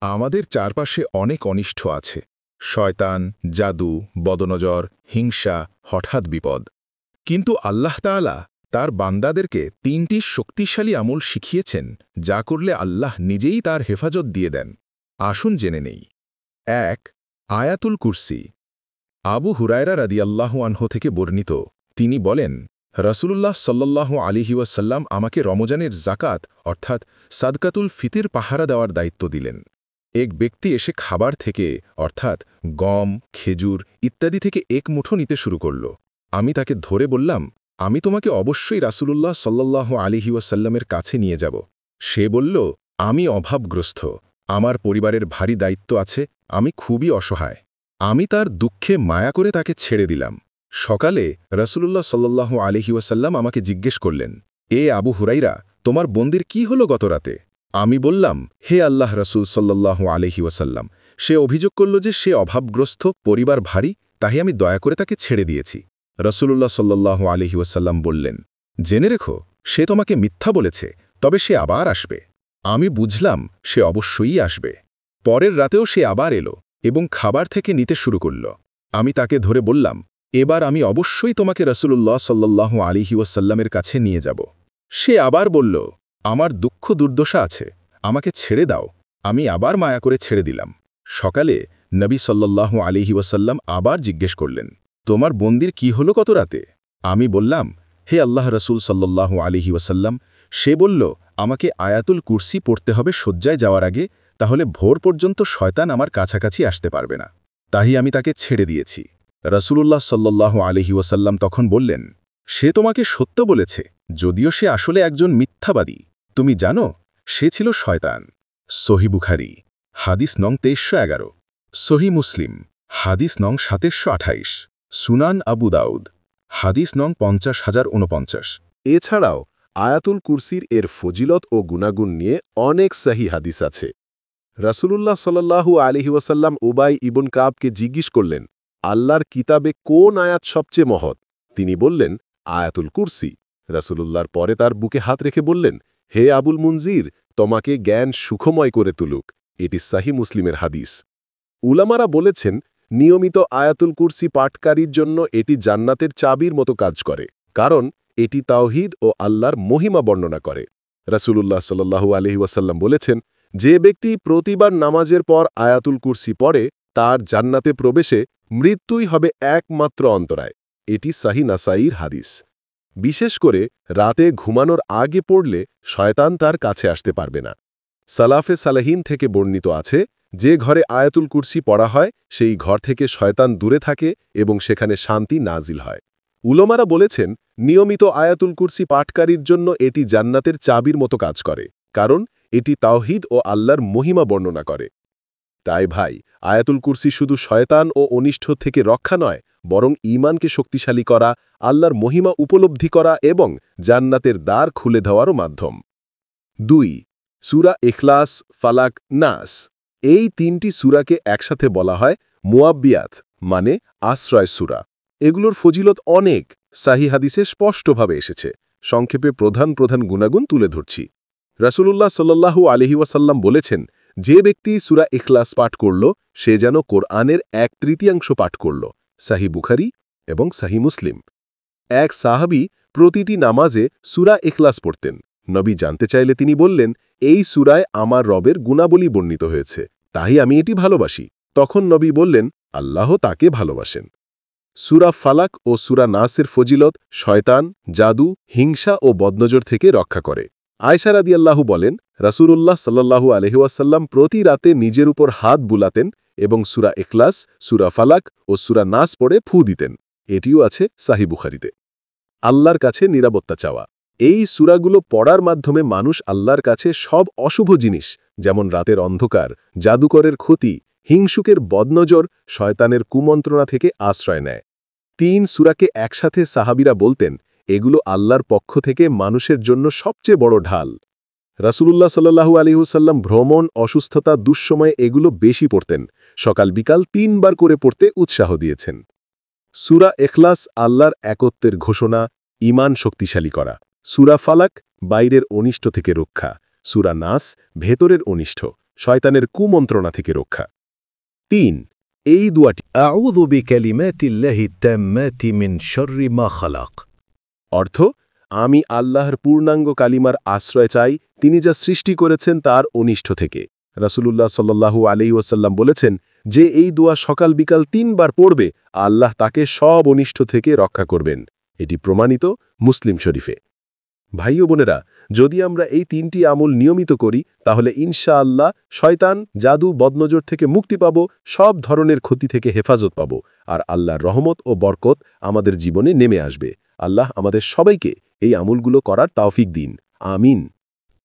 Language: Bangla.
আমাদের চারপাশে অনেক অনিষ্ট আছে। শয়তান, জাদু, বদনজর, হিংসা, হঠাৎ বিপদ। কিন্তু আল্লাহ তাআলা তার বান্দাদেরকে ৩টি শক্তিশালী আমল শিখিয়েছেন, যা করলে আল্লাহ নিজেই তার হেফাজত দিয়ে দেন। আসুন জেনে নেই। ১. আয়াতুল কুরসি। আবু হুরায়রা রাদিয়াল্লাহু আনহু থেকে বর্ণিত, তিনি বলেন, রাসূলুল্লাহ সাল্লাল্লাহু আলাইহি ওয়াসাল্লাম আমাকে রমজানের যাকাত অর্থাৎ সাদকাতুল ফিতর পাহারা দেওয়ার দায়িত্ব দিলেন। এক ব্যক্তি এসে খাবার থেকে অর্থাৎ গম, খেজুর ইত্যাদি থেকে এক মুঠো নিতে শুরু করল। আমি তাকে ধরে বললাম, আমি তোমাকে অবশ্যই রাসূলুল্লাহ সাল্লাল্লাহু আলাইহি ওয়াসাল্লামের কাছে নিয়ে যাব। সে বলল, আমি অভাবগ্রস্ত, আমার পরিবারের ভারী দায়িত্ব আছে, আমি খুবই অসহায়। আমি তার দুঃখে মায়া করে তাকে ছেড়ে দিলাম। সকালে রাসূলুল্লাহ সাল্লাল্লাহু আলাইহি ওয়াসাল্লাম আমাকে জিজ্ঞেস করলেন, এ আবু হুরাইরা, তোমার বন্দির কি হলো গতরাতে? আমি বললাম, হে আল্লাহ রাসূল সাল্লাল্লাহু আলাইহি ওয়াসাল্লাম, সে অভিযোগ করল যে সে অভাবগ্রস্ত, পরিবার ভারী, তাই আমি দয়া করে তাকে ছেড়ে দিয়েছি। রাসূলুল্লাহ সাল্লাল্লাহু আলাইহি ওয়াসাল্লাম বললেন, জেনে রেখো, সে তোমাকে মিথ্যা বলেছে, তবে সে আবার আসবে। আমি বুঝলাম সে অবশ্যই আসবে। পরের রাতেও সে আবার এলো এবং খাবার থেকে নিতে শুরু করল। আমি তাকে ধরে বললাম, এবার আমি অবশ্যই তোমাকে রাসূলুল্লাহ সাল্লাল্লাহু আলাইহি ওয়াসাল্লামের কাছে নিয়ে যাব। সে আবার বলল, আমার দুঃখ দুর্দশা আছে, আমাকে ছেড়ে দাও। আমি আবার মায়া করে ছেড়ে দিলাম। সকালে নবী সাল্লাল্লাহু আলাইহি ওয়াসাল্লাম আবার জিজ্ঞেস করলেন, তোমার বন্দির কি হলো কত রাতে? আমি বললাম, হে আল্লাহ রাসূল সাল্লাল্লাহু আলাইহি ওয়াসাল্লাম, সে বলল, আমাকে আয়াতুল কুরসি পড়তে হবে শয্যায় যাওয়ার আগে, তাহলে ভোর পর্যন্ত শয়তান আমার কাছাকাছি আসতে পারবে না। তাই আমি তাকে ছেড়ে দিয়েছি। রাসূলুল্লাহ সাল্লাল্লাহু আলাইহি ওয়াসাল্লাম তখন বললেন, সে তোমাকে সত্য বলেছে, যদিও সে আসলে একজন মিথ্যাবাদী। তুমি জানো, সে ছিল শয়তান। সহিহ বুখারী হাদিস নং ২৩১১, সহিহ মুসলিম হাদিস নং ২৭২৮, সুনান আবু দাউদ হাদিস নং ৫০০৪৯। এছাড়াও আয়াতুল কুরসির এর ফজিলত ও গুণাগুণ নিয়ে অনেক সহিহ হাদিস আছে। রাসূলুল্লাহ সাল্লাল্লাহু আলাইহি ওয়াসাল্লাম উবাই ইবন কাবকে জিজ্ঞেস করলেন, আল্লাহর কিতাবে কোন আয়াত সবচেয়ে মহৎ? তিনি বললেন, আয়াতুল কুরসি। রাসূলুল্লাহর পরে তার বুকে হাত রেখে বললেন, হে আবুল মুনজির, তোমাকে জ্ঞান সুখময় করে তুলুক। এটি সহিহ মুসলিমের হাদিস। উলামারা বলেছেন, নিয়মিত আয়াতুল কুরসি পাঠকারীর জন্য এটি জান্নাতের চাবির মতো কাজ করে, কারণ এটি তাওহীদ ও আল্লাহর মহিমা বর্ণনা করে। রাসূলুল্লাহ সাল্লাল্লাহু আলাইহি ওয়াসাল্লাম বলেছেন, যে ব্যক্তি প্রতিবার নামাজের পর আয়াতুল কুরসি পড়ে, তার জান্নাতে প্রবেশে মৃত্যুই হবে একমাত্র অন্তরায়। এটি সহিহ নাসাঈর হাদিস। বিশেষ করে রাতে ঘুমানোর আগে পড়লে শয়তান তার কাছে আসতে পারবে না। সালাফে সালেহিন থেকে বর্ণিত আছে, যে ঘরে আয়াতুল কুরসি পড়া হয় সেই ঘর থেকে শয়তান দূরে থাকে এবং সেখানে শান্তি নাজিল হয়। উলামারা বলেছেন, নিয়মিত আয়াতুল কুরসি পাঠকারীর জন্য এটি জান্নাতের চাবির মতো কাজ করে, কারণ এটি তাওহীদ ও আল্লাহর মহিমা বর্ণনা করে। তাই ভাই, আয়াতুল কুরসি শুধু শয়তান ও অনিষ্ট থেকে রক্ষা নয়, বরং ঈমানকে শক্তিশালী করা, আল্লাহর মহিমা উপলব্ধি করা এবং জান্নাতের দ্বার খুলে দেওয়ারও মাধ্যম। ২. সূরা ইখলাস, ফালাক, নাস। এই ৩টি সূরাকে একসাথে বলা হয় মুয়াব্বিয়াত, মানে আশ্রয় সূরা। এগুলোর ফজিলত অনেক, সহিহ হাদিসে স্পষ্টভাবে এসেছে। সংক্ষেপে প্রধান প্রধান গুণাগুণ তুলে ধরছি। রাসূলুল্লাহ সাল্লাল্লাহু আলাইহি ওয়াসাল্লাম বলেছেন, যে ব্যক্তি সূরা ইখলাস পাঠ করল, সে যেন কোরআনের ১/৩ পাঠ করল। সহিহ বুখারী এবং সহিহ মুসলিম। এক সাহাবী প্রতিটি নামাজে সূরা ইখলাস পড়তেন। নবী জানতে চাইলে তিনি বললেন, এই সূরায় আমার রবের গুণাবলী বর্ণিত হয়েছে, তাই আমি এটি ভালোবাসি। তখন নবী বললেন, আল্লাহ তাকে ভালোবাসেন। সূরা ফালাক ও সূরা নাসের ফজিলত শয়তান, জাদু, হিংসা ও বদনজর থেকে রক্ষা করে। আয়েশা রাদিয়াল্লাহু বলেন, রাসূলুল্লাহ সাল্লাল্লাহু আলাইহি ওয়াসাল্লাম প্রতি রাতে নিজের উপর হাত বুলাতেন এবং সূরা ইখলাস, সূরা ফালাক ও সূরা নাস পড়ে ফু দিতেন। এটিও আছে সহিহ বুখারীতে। আল্লাহর কাছে নিরাপত্তা চাওয়া। এই সূরাগুলো পড়ার মাধ্যমে মানুষ আল্লাহর কাছে সব অশুভ জিনিস, যেমন রাতের অন্ধকার, জাদুকরের ক্ষতি, হিংসুকের বদনজর, শয়তানের কুমন্ত্রণা থেকে আশ্রয় নেয়। ৩ সূরাকে একসাথে সাহাবীরা বলতেন, এগুলো আল্লাহর পক্ষ থেকে মানুষের জন্য সবচেয়ে বড় ঢাল। রাসূলুল্লাহ সাল্লাল্লাহু আলাইহি ওয়াসাল্লাম ভ্রমণ, অসুস্থতা, দুঃসময়ে এগুলো বেশি পড়তেন। সকাল বিকাল ৩ বার করে পড়তে উৎসাহ দিয়েছেন। সূরা ইখলাস আল্লাহর একত্বের ঘোষণা, ঈমান শক্তিশালী করা। সূরা ফালাক বাইরের অনিষ্ট থেকে রক্ষা। সূরা নাস ভেতরের অনিষ্ট, শয়তানের কুমন্ত্রণা থেকে রক্ষা। 3 এই দোয়াটি أعوذ بكلمات الله التامات من شر ما خلق অর্থ আমি আল্লাহর পূর্ণাঙ্গ কালিমার আশ্রয় চাই তিনি যা সৃষ্টি করেছেন তার অনিষ্ট থেকে। রাসূলুল্লাহ সাল্লাল্লাহু আলাইহি ওয়াসাল্লাম বলেছেন যে এই দোয়া সকাল বিকাল 3 বার পড়বে আল্লাহ তাকে সব অনিষ্ট থেকে রক্ষা করবেন। এটি প্রমাণিত মুসলিম শরীফে। ভাই ও বোনেরা, যদি আমরা এই 3টি আমল নিয়মিত করি তাহলে ইনশাআল্লাহ শয়তান, জাদু, বদনজর থেকে মুক্তি পাব, সব ধরনের ক্ষতি থেকে হেফাজত পাব, আর আল্লাহর রহমত ও বরকত আমাদের জীবনে নেমে আসবে। আল্লাহ আমাদের সবাইকে এই আমলগুলো করার তৌফিক দিন। আমিন।